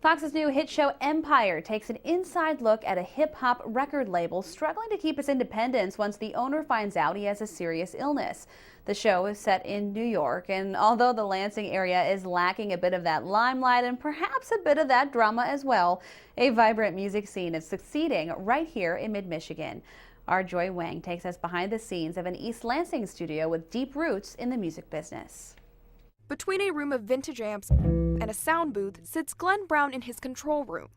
Fox's new hit show Empire takes an inside look at a hip-hop record label struggling to keep its independence once the owner finds out he has a serious illness. The show is set in New York, and although the Lansing area is lacking a bit of that limelight and perhaps a bit of that drama as well, a vibrant music scene is succeeding right here in mid-Michigan. Our Joy Wang takes us behind the scenes of an East Lansing studio with deep roots in the music business. Between a room of vintage amps and a sound booth sits Glenn Brown in his control room.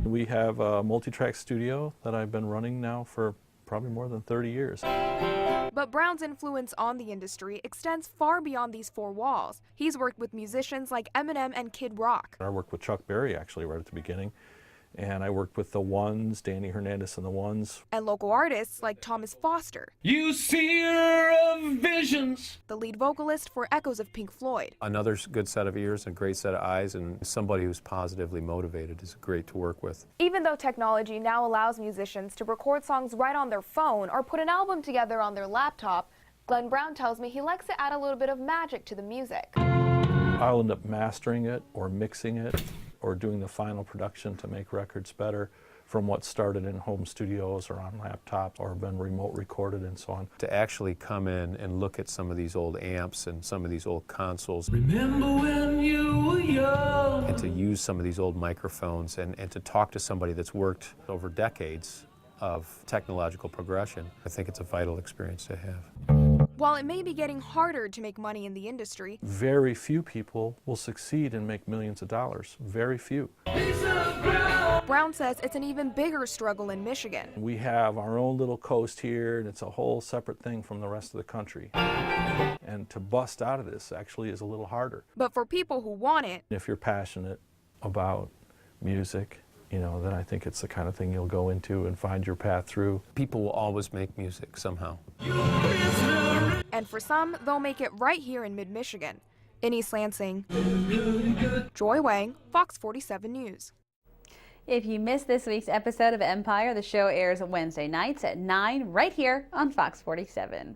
We have a multi-track studio that I've been running now for probably more than 30 years. But Brown's influence on the industry extends far beyond these four walls. He's worked with musicians like Eminem and Kid Rock. I worked with Chuck Berry actually right at the beginning. And I worked with the Ones, Danny Hernandez and the Ones. And local artists like Thomas Foster. You seer of visions. The lead vocalist for Echoes of Pink Floyd. Another good set of ears and a great set of eyes, and somebody who's positively motivated is great to work with. Even though technology now allows musicians to record songs right on their phone or put an album together on their laptop, Glenn Brown tells me he likes to add a little bit of magic to the music. I'll end up mastering it or mixing it, or doing the final production to make records better from what started in home studios or on laptops or been remote recorded and so on. To actually come in and look at some of these old amps and some of these old consoles. Remember when you were young. And to use some of these old microphones and to talk to somebody that's worked over decades of technological progression, I think it's a vital experience to have. While it may be getting harder to make money in the industry, very few people will succeed and make millions of dollars. Very few. Brown says it's an even bigger struggle in Michigan. We have our own little coast here, and it's a whole separate thing from the rest of the country. And to bust out of this actually is a little harder. But for people who want it, if you're passionate about music, then I think it's the kind of thing you'll go into and find your path through. People will always make music somehow. And for some, they'll make it right here in mid-Michigan. In East Lansing, Joy Wang, Fox 47 News. If you missed this week's episode of Empire, the show airs Wednesday nights at 9 right here on Fox 47.